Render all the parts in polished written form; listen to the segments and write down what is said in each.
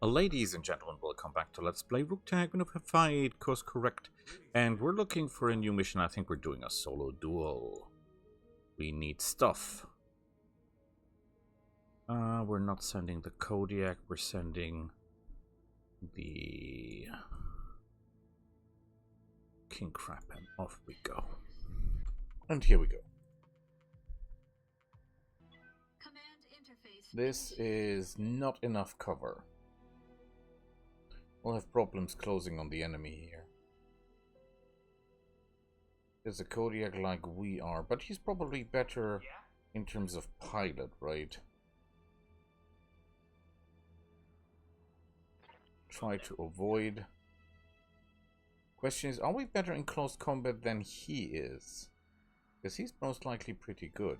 Ladies and gentlemen, welcome back to Let's Play Roguetech. We have fight, course correct. And we're looking for a new mission. I think we're doing a solo duel. We need stuff. We're not sending the Kodiak, we're sending the King Crab, and off we go. And here we go. This is not enough cover. We'll have problems closing on the enemy here. There's a Kodiak like we are, but he's probably better in terms of pilot, right? Try to avoid. Question is, are we better in close combat than he is? Because he's most likely pretty good.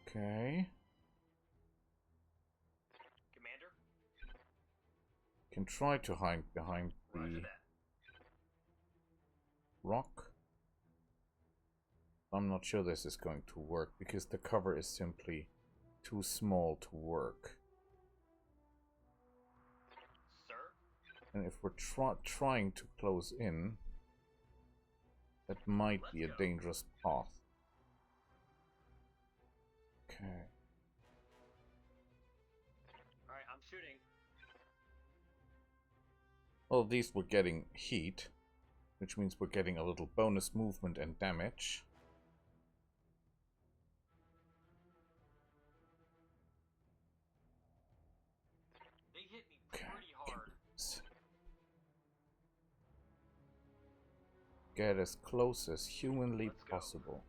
Okay. Commander? Can try to hide behind the rock. I'm not sure this is going to work because the cover is simply too small to work. Sir? And if we're trying to close in, that might be a dangerous path. Okay. Alright, I'm shooting. Well, at least we're getting heat, which means we're getting a little bonus movement and damage. They hit me pretty hard. Get as close as humanly possible.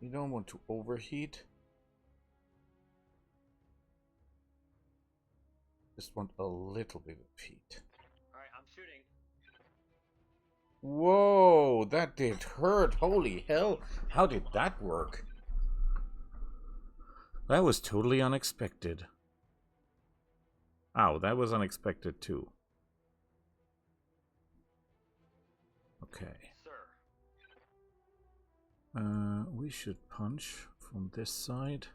You don't want to overheat. Just want a little bit of heat. Alright, I'm shooting. Whoa, that did hurt. Holy hell. How did that work? That was totally unexpected. Ow, that was unexpected too. Okay. Sir. We should punch from this side.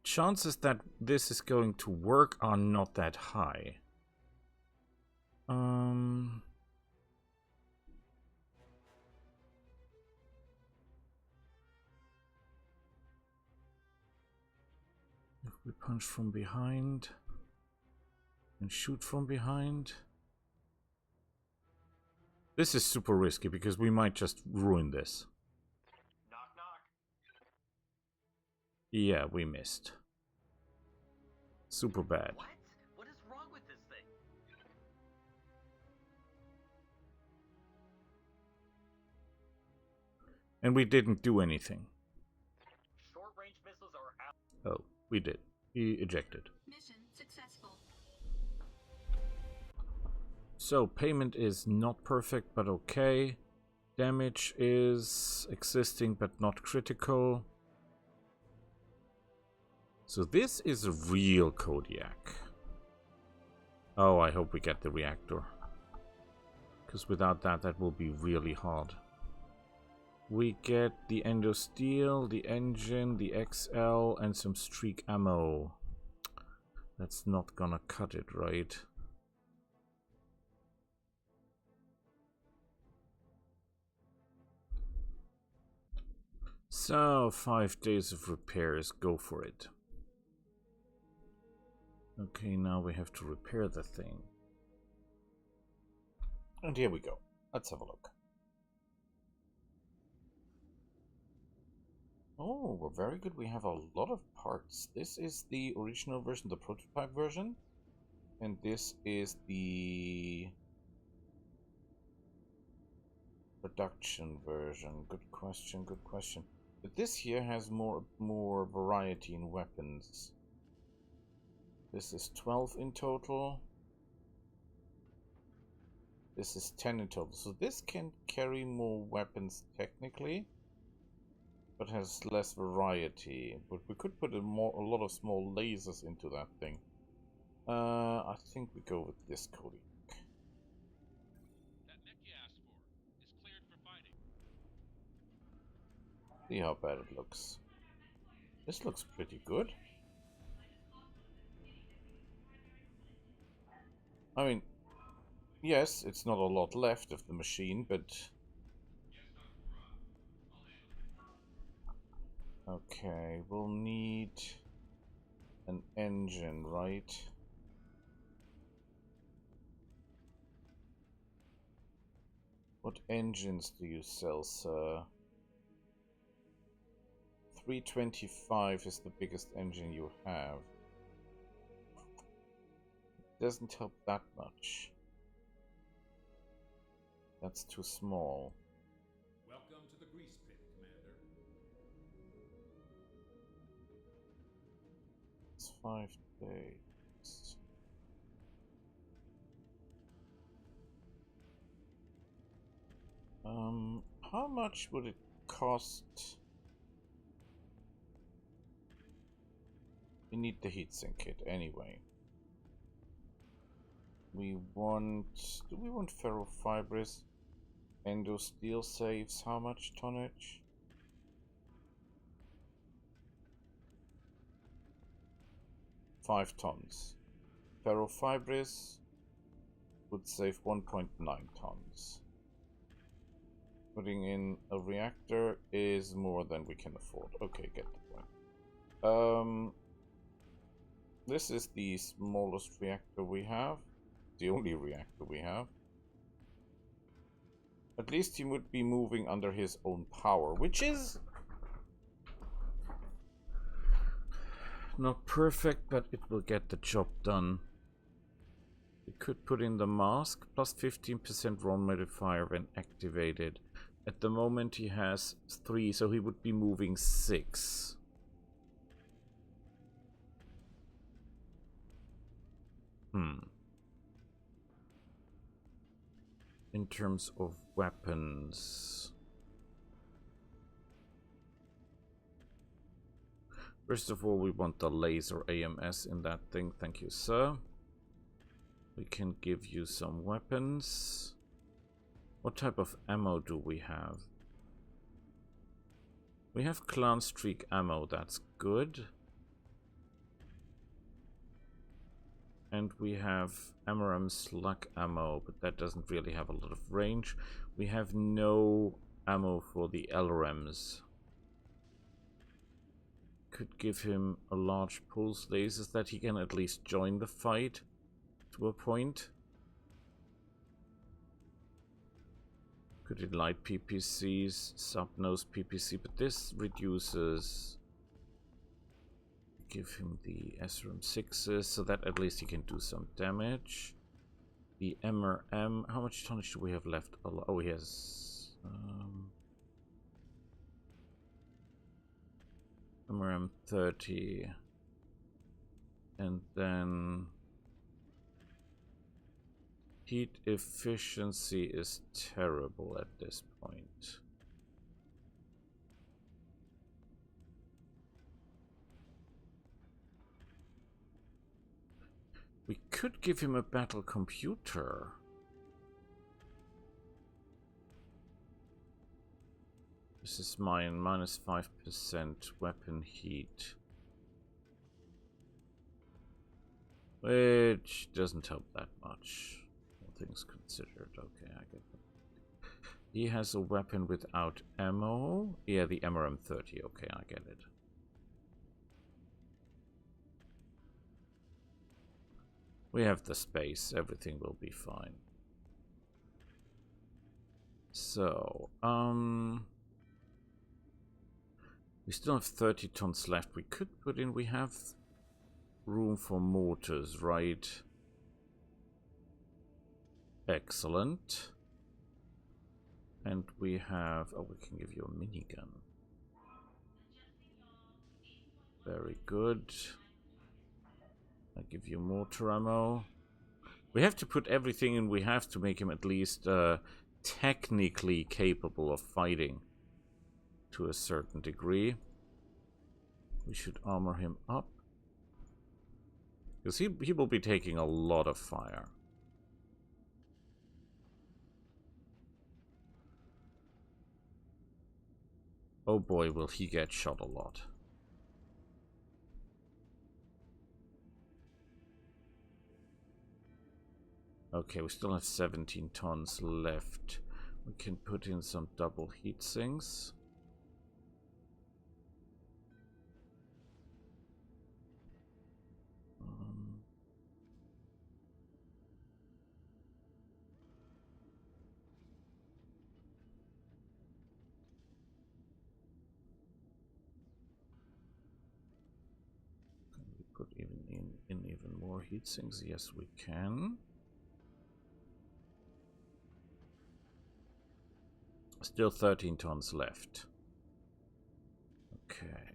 Chances that this is going to work are not that high. If we punch from behind and shoot from behind. This is super risky because we might just ruin this. Knock, knock. Yeah, we missed. Super bad. What? What is wrong with this thing? And we didn't do anything. Short-range missiles are out. Oh, we did. He ejected. Mission successful. So, payment is not perfect, but okay. Damage is existing, but not critical. So this is a real Kodiak. Oh, I hope we get the reactor. Because without that, that will be really hard. We get the endosteel, the engine, the XL, and some streak ammo. That's not gonna cut it, right? So, 5 days of repairs, go for it. Okay, now we have to repair the thing. And here we go. Let's have a look. Oh, we're very good. We have a lot of parts. This is the original version, the prototype version. And this is the production version. Good question, good question. But this here has more variety in weapons. This is 12 in total. This is 10 in total. So this can carry more weapons technically, but has less variety. But we could put a lot of small lasers into that thing. I think we go with this Kodiak. That mech you asked for is cleared for fighting. See how bad it looks. This looks pretty good. I mean, yes, it's not a lot left of the machine, but... Okay, we'll need an engine, right? What engines do you sell, sir? 325 is the biggest engine you have. Doesn't help that much. That's too small. Welcome to the grease pit, Commander. It's 5 days. How much would it cost? We need the heatsink kit anyway. We want... Do we want ferrofibrous? Endo steel saves how much tonnage? Five tons. Ferrofibrous would save 1.9 tons. Putting in a reactor is more than we can afford. Okay, get the point. This is the smallest reactor we have. The only reactor we have. At least he would be moving under his own power, which is not perfect, but it will get the job done. We could put in the mask, plus 15% RON modifier when activated. At the moment he has 3, so he would be moving 6. In terms of weapons, first of all, we want the laser AMS in that thing. Thank you, sir. We can give you some weapons. What type of ammo do we have? We have Clan Streak ammo, that's good. And we have MRM slug ammo, but that doesn't really have a lot of range. We have no ammo for the LRMs. Could give him a large pulse lasers that he can at least join the fight to a point. Could it light PPCs, sub-nose PPC, but this reduces... Give him the SRM 6s so that at least he can do some damage. The MRM, how much tonnage do we have left? Oh, he has MRM 30, and then heat efficiency is terrible at this point. We could give him a battle computer. This is mine, minus 5% weapon heat. Which doesn't help that much. All things considered. Okay, I get that. He has a weapon without ammo. Yeah, the MRM 30. Okay, I get it. We have the space, everything will be fine. So, we still have 30 tons left. We could put in, we have room for mortars, right? Excellent. And we have, oh, we can give you a minigun. Very good. I give you mortar ammo. We have to put everything in we have to make him at least technically capable of fighting to a certain degree. We should armor him up. Because he will be taking a lot of fire. Oh boy, will he get shot a lot. Okay, we still have 17 tons left. We can put in some double heat sinks. Can we put even in even more heat sinks? Yes, we can. Still 13 tons left. Okay.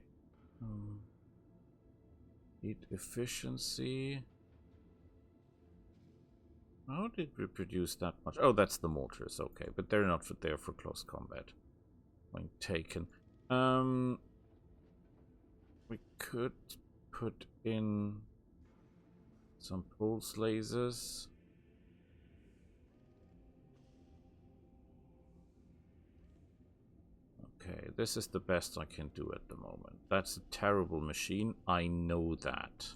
Heat efficiency. How did we produce that much? Oh, that's the mortars. Okay, but they're not there for close combat. Point taken. We could put in some pulse lasers. Okay, this is the best I can do at the moment. That's a terrible machine. I know that.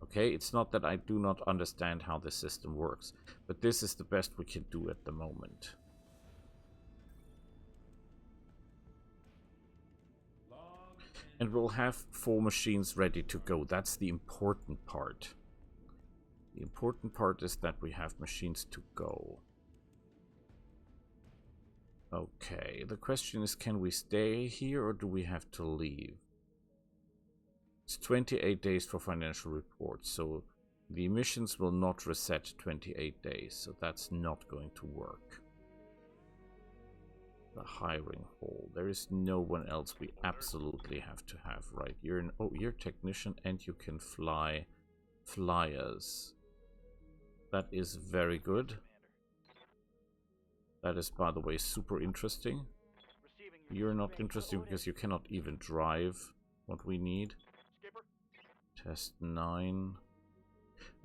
Okay, it's not that I do not understand how the system works, but this is the best we can do at the moment. And we'll have 4 machines ready to go. That's the important part. The important part is that we have machines to go. Okay, the question is, can we stay here or do we have to leave? It's 28 days for financial reports, so the emissions will not reset 28 days, so that's not going to work. The hiring hall. There is no one else we absolutely have to have, right? You're an you're a technician and you can fly flyers. That is very good. That is, by the way, super interesting. You're not interesting because you cannot even drive what we need. Test 9.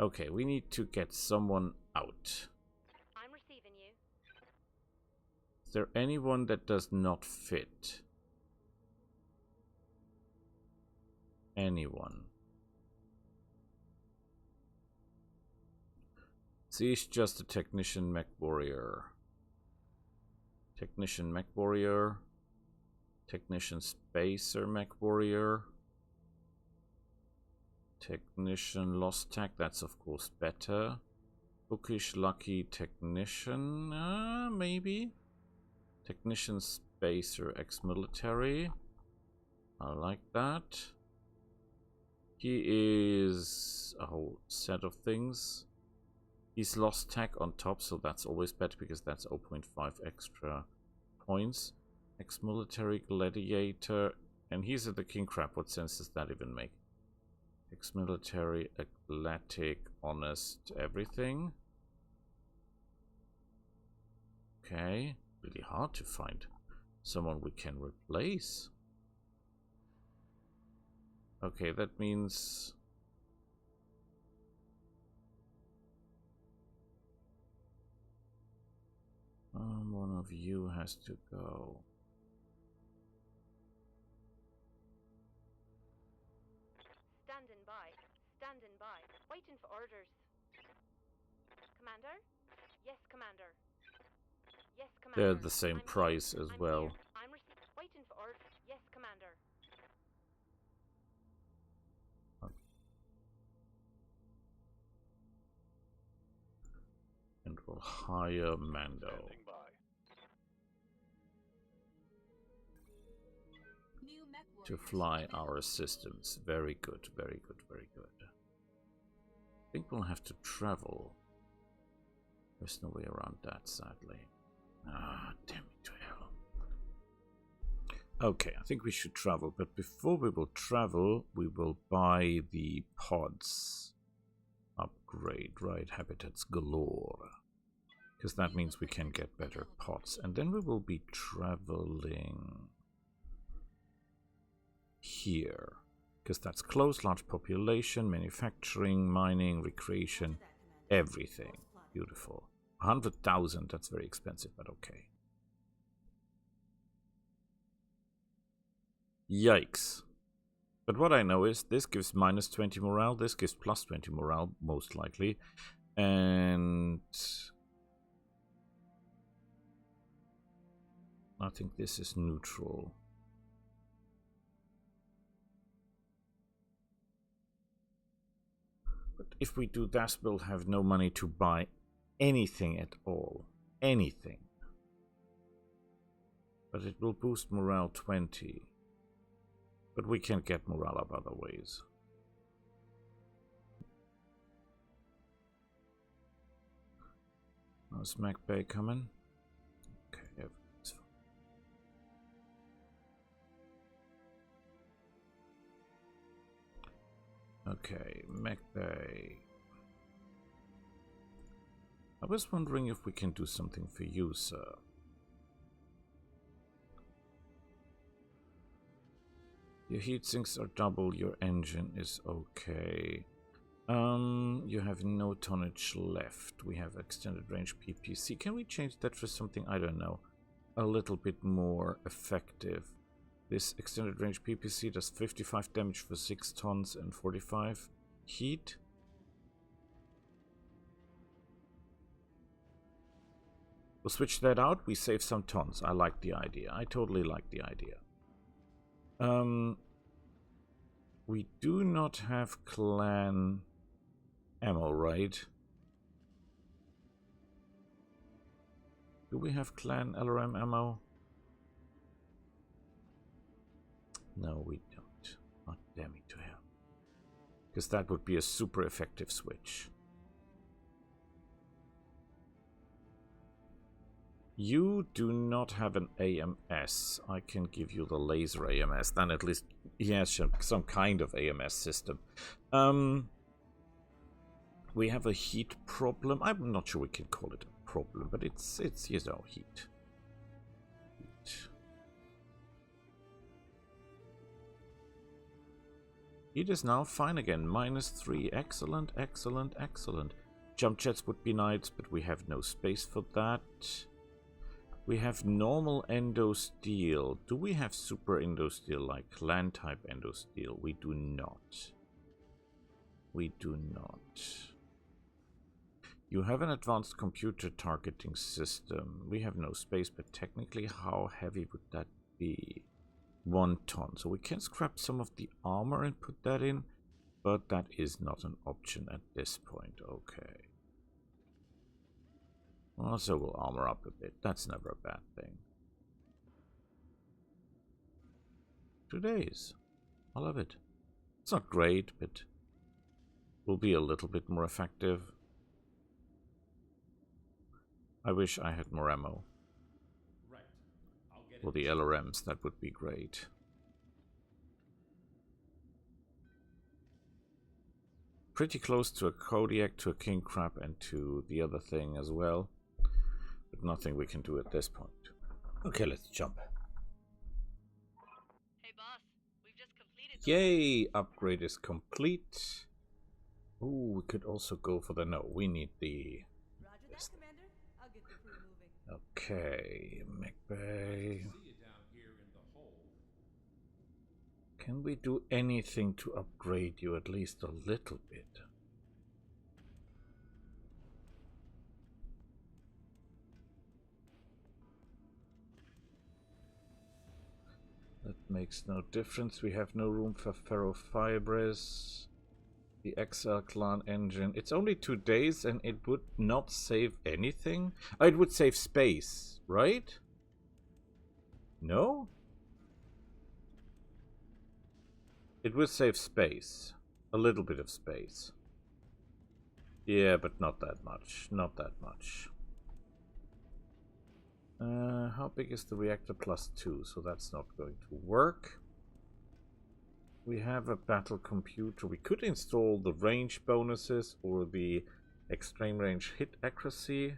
Okay, we need to get someone out. I'm receiving you. Is there anyone that does not fit? Anyone? See, it's just a technician mech warrior. Technician mech warrior. Technician spacer mech warrior. Technician lost tech, that's of course better. Bookish lucky technician, maybe. Technician spacer ex-military. I like that. He is a whole set of things. He's lost tech on top, so that's always better because that's 0.5 extra points. Ex-military gladiator, and he's at the king crab. What sense does that even make? Ex-military, athletic, honest, everything. Okay, really hard to find someone we can replace. Okay, that means one of you has to go. Standing by, waiting for orders. Commander? Yes, Commander. Yes, Commander. They're the same price as well. Here. I'm waiting for orders. Yes, Commander. And we'll hire Mando to fly our systems. Very good, very good, very good. I think we'll have to travel. There's no way around that, sadly. Ah, damn it to hell. Okay, I think we should travel, but before we will travel, we will buy the pods. Upgrade, right? Habitats galore. Because that means we can get better pods. And then we will be traveling here. Because that's close, large population, manufacturing, mining, recreation, everything. Beautiful. 100,000, that's very expensive, but okay. Yikes. But what I know is this gives minus 20 morale, this gives plus 20 morale, most likely. And I think this is neutral. But if we do that, we'll have no money to buy anything at all. Anything. But it will boost morale 20. But we can get morale up other ways. How's Mac Bay coming? Okay, everything's fine. Okay, Mac Bay. I was wondering if we can do something for you, sir. Your heat sinks are double, your engine is okay. You have no tonnage left. We have extended range PPC. Can we change that for something, I don't know, a little bit more effective? This extended range PPC does 55 damage for 6 tons and 45 heat. We'll switch that out. We save some tons. I like the idea. I totally like the idea. We do not have clan ammo, right? Do we have clan LRM ammo? No, we don't. Not damn it to hell. Because that would be a super effective switch. You do not have an AMS. I can give you the laser AMS. Then at least he has some kind of AMS system. We have a heat problem. I'm not sure we can call it a problem, but it's you know, heat. Heat is now fine again. -3. Excellent, excellent, excellent. Jump jets would be nice, but we have no space for that. We have normal endo steel. Do we have super endo steel like land type endo steel? We do not. We do not. You have an advanced computer targeting system. We have no space, but technically how heavy would that be? 1 ton. So we can scrap some of the armor and put that in, but that is not an option at this point. Okay. Also, we'll armor up a bit. That's never a bad thing. 2 days. I love it. It's not great, but will be a little bit more effective. I wish I had more ammo. Right. I'll get For the LRMs, that would be great. Pretty close to a Kodiak, to a King Crab, and to the other thing as well. But nothing we can do at this point. Okay, let's jump. Hey boss, we've just completed the Yay! Upgrade is complete. Ooh, we could also go for the... No, we need the... Roger that, Commander. I'll get the crew moving. Okay, McBay. See you down here in the hole. Can we do anything to upgrade you at least a little bit? That makes no difference. We have no room for ferrofibrous. The XL clan engine. It's only 2 days and it would not save anything? Oh, it would save space, right? No? It will save space. A little bit of space. Yeah, but not that much. Not that much. How big is the reactor? +2, so that's not going to work. We have a battle computer. We could install the range bonuses or the extreme range hit accuracy.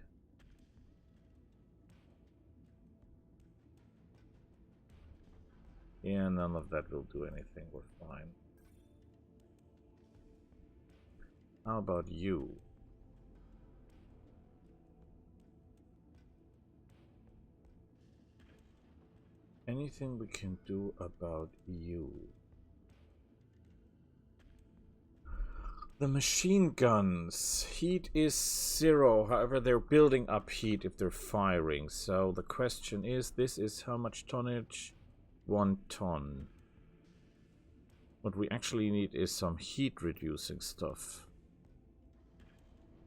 Yeah, none of that will do anything. We're fine. How about you? anything we can do about you? The machine guns. Heat is 0. However, they're building up heat if they're firing. So the question is, this is how much tonnage? 1 ton. What we actually need is some heat reducing stuff.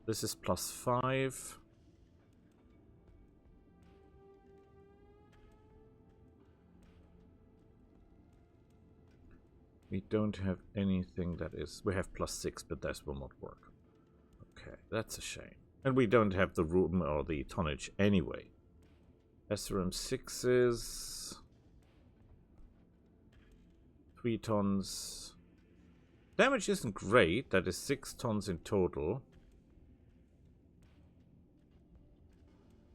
This is +5. We don't have anything that is... We have +6, but this will not work. Okay, that's a shame. And we don't have the room or the tonnage anyway. SRM 6s. 3 tons. Damage isn't great. That is 6 tons in total.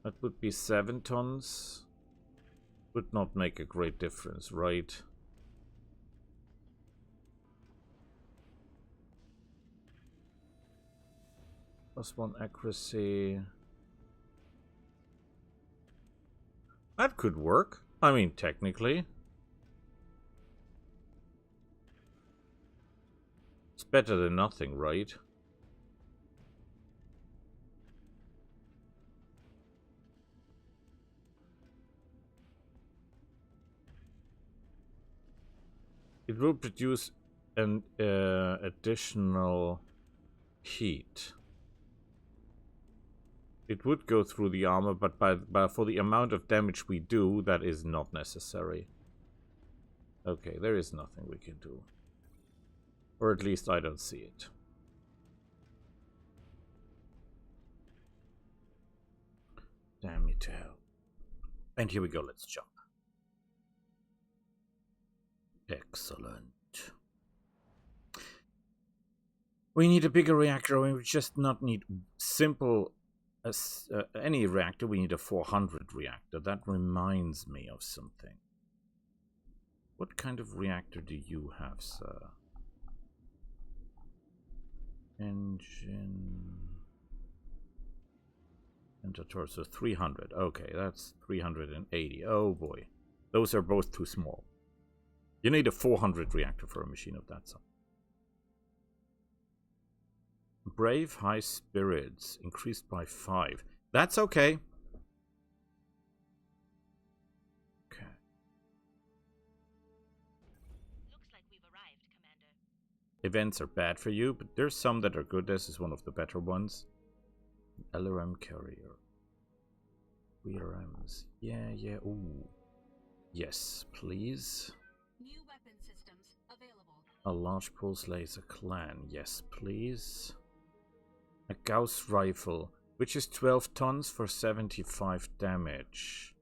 That would be 7 tons. Would not make a great difference, right? +1 accuracy. That could work. I mean, technically. It's better than nothing, right? It will produce an additional heat. It would go through the armor, but for the amount of damage we do, that is not necessary. Okay, there is nothing we can do. Or at least I don't see it. Damn me to hell. And here we go, let's jump. Excellent. We need a bigger reactor, and we just not need simple... any reactor, we need a 400 reactor. That reminds me of something. What kind of reactor do you have, sir? Engine... Enter torso 300. Okay, that's 380. Oh boy. Those are both too small. You need a 400 reactor for a machine of that size. Brave high spirits increased by 5. That's okay. Okay. Looks like we've arrived, Commander. Events are bad for you, but there's some that are good. This is one of the better ones. LRM carrier. VRMs. Yeah. Ooh. Yes, please. New weapon systems available. A large pulse laser clan. Yes, please. A Gauss rifle, which is 12 tons for 75 damage.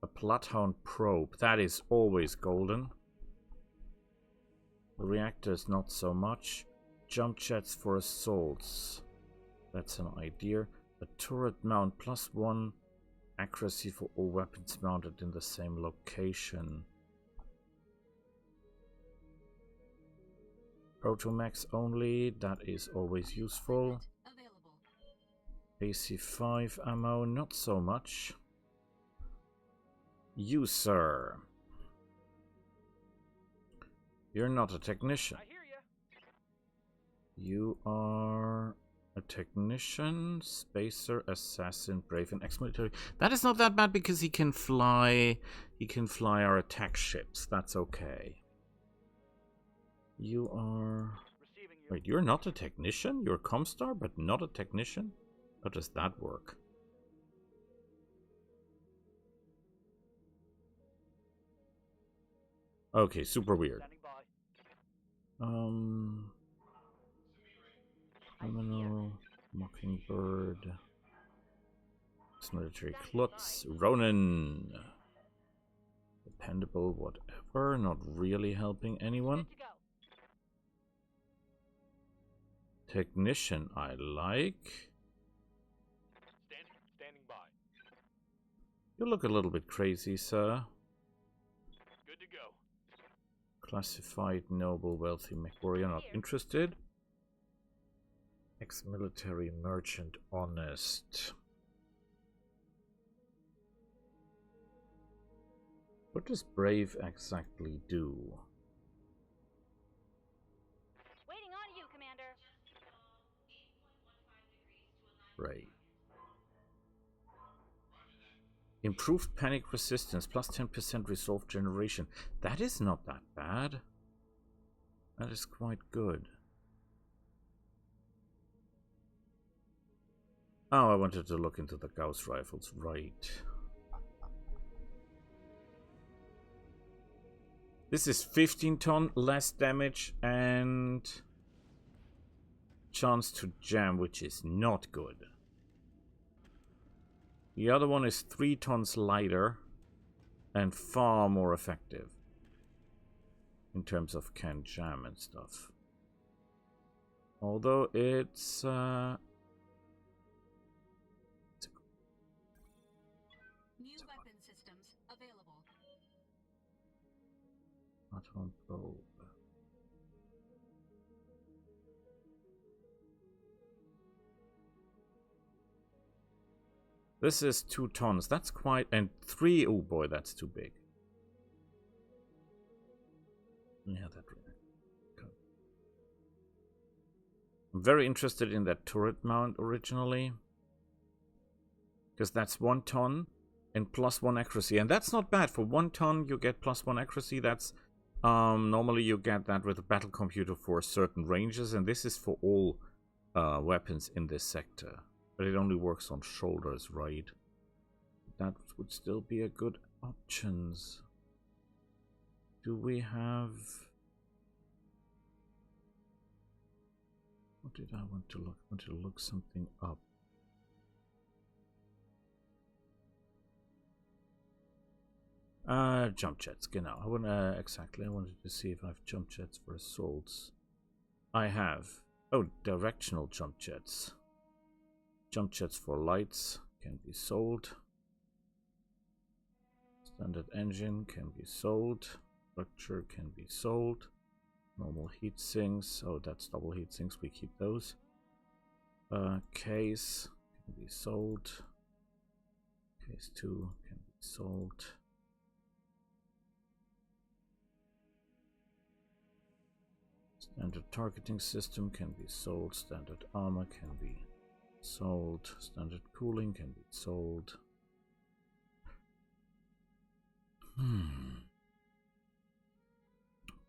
A Bloodhound probe. That is always golden. The reactors, not so much. Jump jets for assaults. That's an idea. A turret mount +1 accuracy for all weapons mounted in the same location. Protomax only. That is always useful. AC5 ammo, not so much. You, sir. You're not a technician. I hear ya. You are a technician, spacer, assassin, brave, and ex-military. That is not that bad because he can fly. He can fly our attack ships. That's okay. You are... Receiving you. Wait, you're not a technician? You're a Comstar, but not a technician? How does that work? Okay, super weird. Standing by. Criminal, Mockingbird, military Klutz, Ronin. Dependable, whatever. Not really helping anyone. Good to go. Technician, I like. Standing by. You look a little bit crazy, sir. Good to go. Classified, noble, wealthy McWarrior, not interested. Ex-military, merchant, honest. What does Brave exactly do? Waiting on you, Commander. Brave. Improved panic resistance, plus 10% resolve generation. That is not that bad. That is quite good. Oh, I wanted to look into the Gauss rifles, right. This is 15 ton, less damage, and chance to jam, which is not good. The other one is 3 tons lighter and far more effective in terms of can jam and stuff. Although it's New weapon systems available. not on probe. This is 2 tons. That's quite... And 3... Oh boy, that's too big. Yeah, that really... Okay. I'm very interested in that turret mount originally. Because that's 1 ton and plus 1 accuracy. And that's not bad. For 1 ton, you get plus 1 accuracy. That's... normally you get that with a battle computer for certain ranges. And this is for all weapons in this sector. But it only works on shoulders, right? That would still be a good options. Do we have... What did I want to look? I want to look something up. Jump jets, genau. I want exactly. I wanted to see if I have jump jets for assaults. I have. Oh, directional jump jets. Jump jets for lights can be sold. Standard engine can be sold. Structure can be sold. Normal heat sinks. Oh, that's double heat sinks. We keep those. Case can be sold. Case 2 can be sold. Standard targeting system can be sold. Standard armor can be sold. Standard cooling can be sold.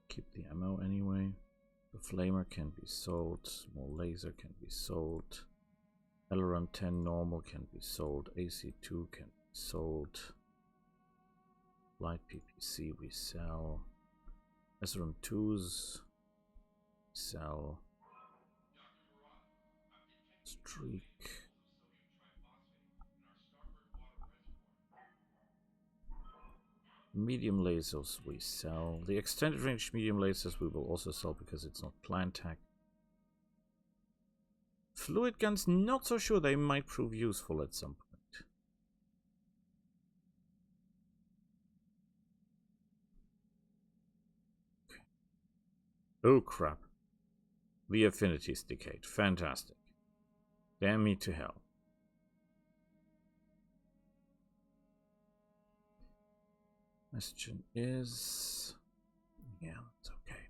Keep the ammo anyway. The flamer can be sold. Small laser can be sold. Aileron 10 normal can be sold. AC2 can be sold. Light PPC we sell. SRM 2s sell. Streak. Medium lasers we sell. The extended range medium lasers we will also sell because it's not plant tech. Fluid guns, not so sure. They might prove useful at some point. Okay. Oh crap. The affinities decayed. Fantastic. Damn me to hell. Question is... Yeah, it's okay.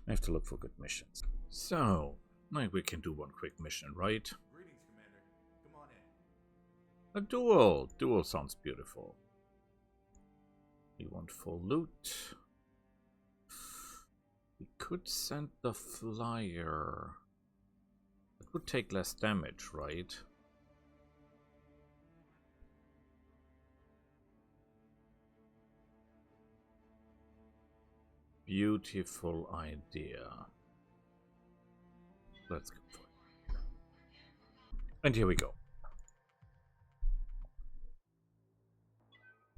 I have to look for good missions. So, like we can do one quick mission, right? Greetings, Commander. Come on in. A duel. Duel sounds beautiful. We want full loot. We could send the flyer. It would take less damage, right? Beautiful idea. Let's go for it. And here we go.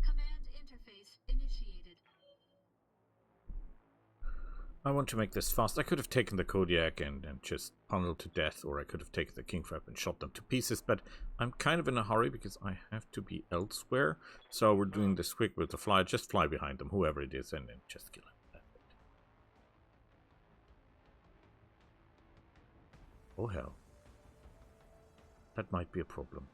Command interface initiated. I want to make this fast. I could have taken the Kodiak and just pummeled to death, or I could have taken the King Crab and shot them to pieces, but I'm kind of in a hurry because I have to be elsewhere. So we're doing this quick with the fly. Just fly behind them, whoever it is, and then just kill him. Oh hell. That might be a problem.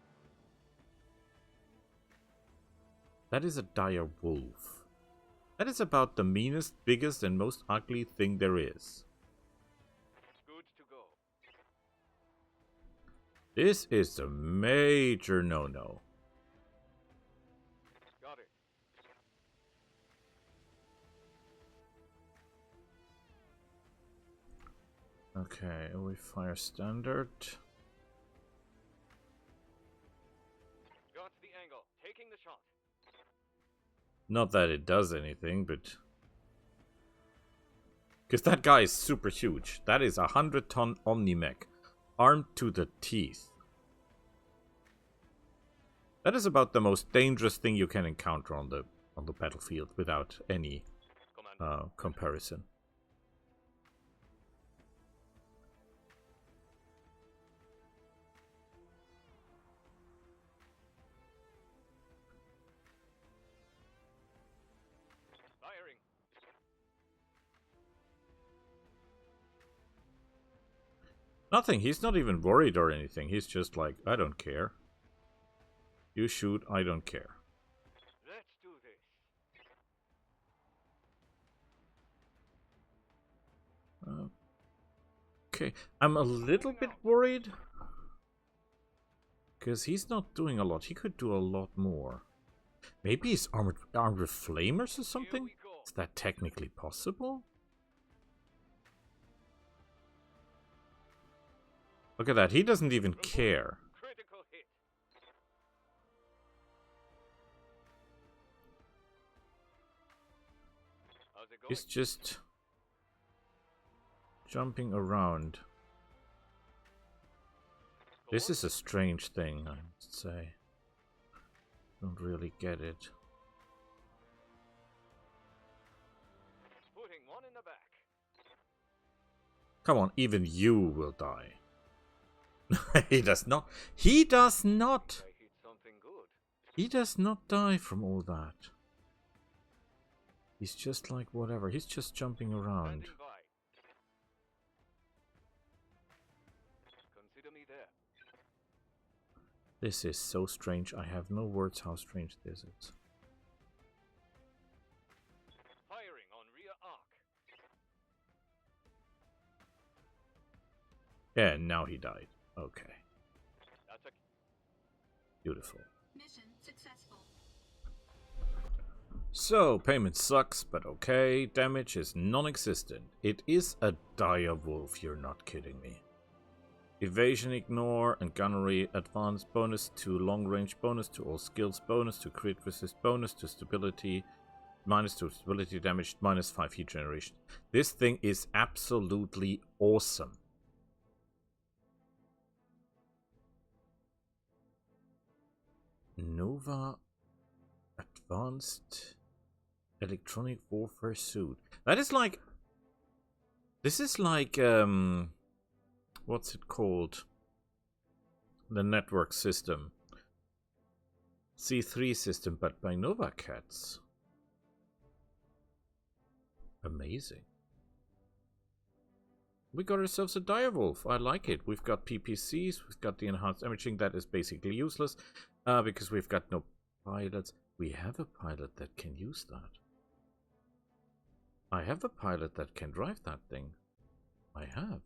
That is a dire wolf. That is about the meanest, biggest, and most ugly thing there is. Good to go. This is a major no-no. Got it. Okay, we fire standard. Got the angle. Taking the shot. Not that it does anything, but... Because that guy is super huge. That is a 100-ton Omni-Mech. Armed to the teeth. That is about the most dangerous thing you can encounter on the battlefield without any comparison. Firing. Nothing. He's not even worried or anything. He's just like, I don't care. You shoot, I don't care. Let's do this. Okay, I'm a little bit worried. Because he's not doing a lot. He could do a lot more. Maybe he's armed with flamers or something? Is that technically possible? Look at that. He doesn't even care. Critical hit. How's it going? He's just jumping around. This is a strange thing, I must say. Don't really get it. Putting one in the back. Come on, even you will die. He does not. He does not. I hit something good. He does not die from all that. He's just like whatever. He's just jumping around. Standing by. Consider me there. This is so strange. I have no words how strange this is. Firing on rear arc. Yeah, now he died. Okay. That's a Beautiful. Mission successful. So, payment sucks, but okay. Damage is non-existent. It is a dire wolf, you're not kidding me. Evasion, ignore, and gunnery, advance, bonus to long range, bonus to all skills, bonus to crit resist, bonus to stability, minus to stability damage, minus 5 heat generation. This thing is absolutely awesome. Nova Advanced Electronic Warfare Suit. That is like... This is like... what's it called? The network system. C3 system, but by Nova Cats. Amazing. We got ourselves a direwolf. I like it. We've got PPCs. We've got the enhanced imaging that is basically useless because we've got no pilots. We have a pilot that can use that. I have a pilot that can drive that thing. I have.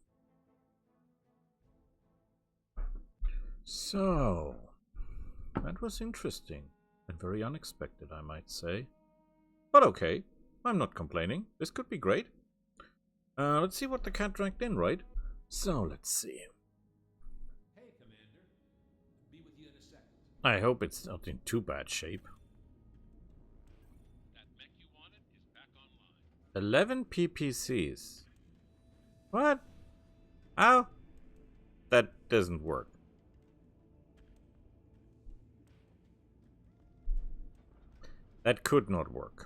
So, that was interesting and very unexpected, I might say. But okay, I'm not complaining. This could be great. Let's see what the cat dragged in, right? So, let's see. Hey, Commander. Be with you in a second. I hope it's not in too bad shape. That mech you wanted is back online. 11 PPCs. What? How? That doesn't work. That could not work.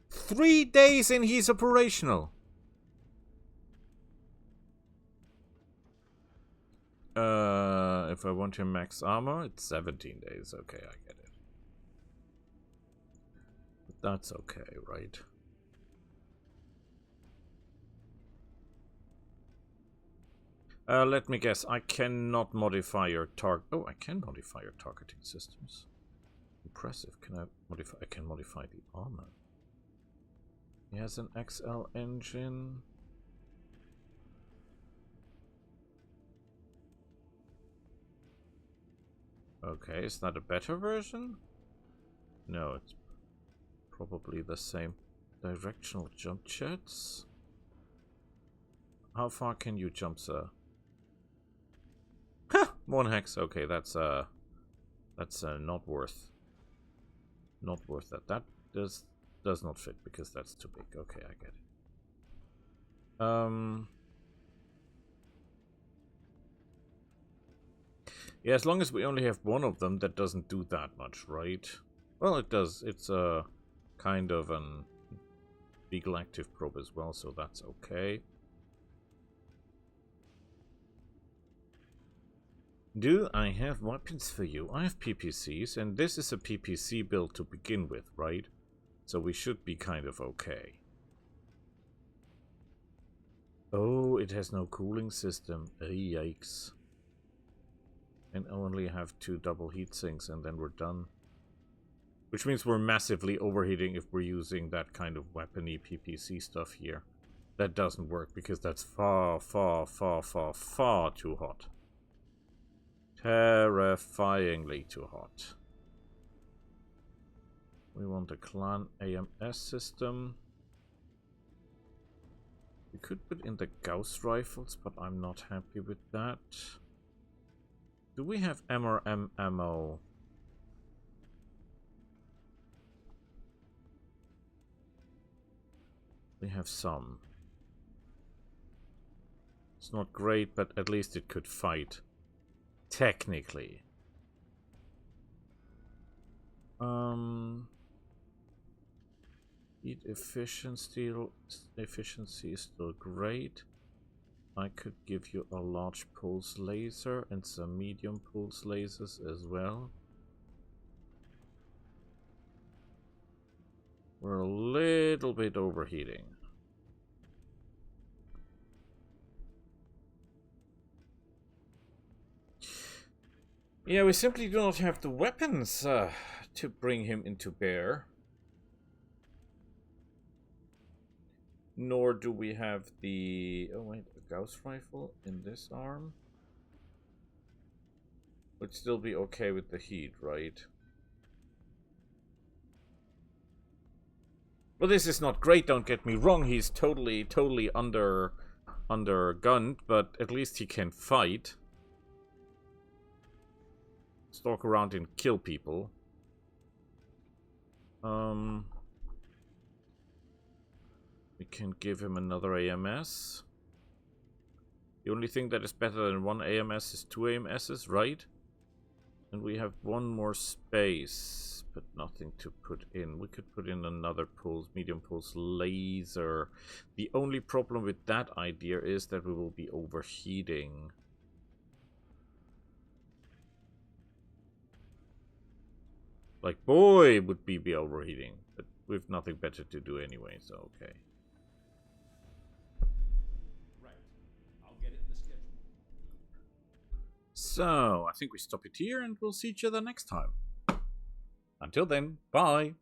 3 days and he's operational. If I want him max armor, it's 17 days. Okay, I get it. But that's okay, right? Let me guess. I cannot modify your target. Oh, I can modify your targeting systems. impressive. Can I modify? I can modify the armor. He has an XL engine. Okay, is that a better version? No, it's probably the same. Directional jump jets? How far can you jump, sir? Ha! 1 hex. Okay, that's not worth that. That does not fit because that's too big. Okay, I get it. Yeah, as long as we only have one of them, that doesn't do that much, right? Well, it does. It's a kind of an Beagle active probe as well, so that's okay. Do I have weapons for you? I have PPCs, and this is a PPC build to begin with, right? So we should be kind of okay. Oh, it has no cooling system. Yikes. And only have 2 double heat sinks, and then we're done. Which means we're massively overheating if we're using that kind of weapony PPC stuff here. That doesn't work because that's far, far, far, far, far too hot. Terrifyingly too hot. We want a clan AMS system. We could put in the Gauss rifles, but I'm not happy with that. Do we have MRM ammo? We have some. It's not great, but at least it could fight. Technically. Heat efficiency is still great. I could give you a large pulse laser and some medium pulse lasers as well. We're a little bit overheating. Yeah, we simply do not have the weapons to bring him into bear. Nor do we have the... Oh wait, a Gauss rifle in this arm? Would still be okay with the heat, right? Well, this is not great, don't get me wrong. He's totally under-gunned, but at least he can fight. Stalk around and kill people. We can give him another AMS. The only thing that is better than 1 AMS is 2 AMSs, right? And we have 1 more space, but nothing to put in. We could put in another pulse, medium pulse laser. The only problem with that idea is that we will be overheating. Like, boy, would we be overheating. But we've nothing better to do anyway, so okay. Right. I'll get it in the schedule. So, I think we stop it here and we'll see each other next time. Until then, bye!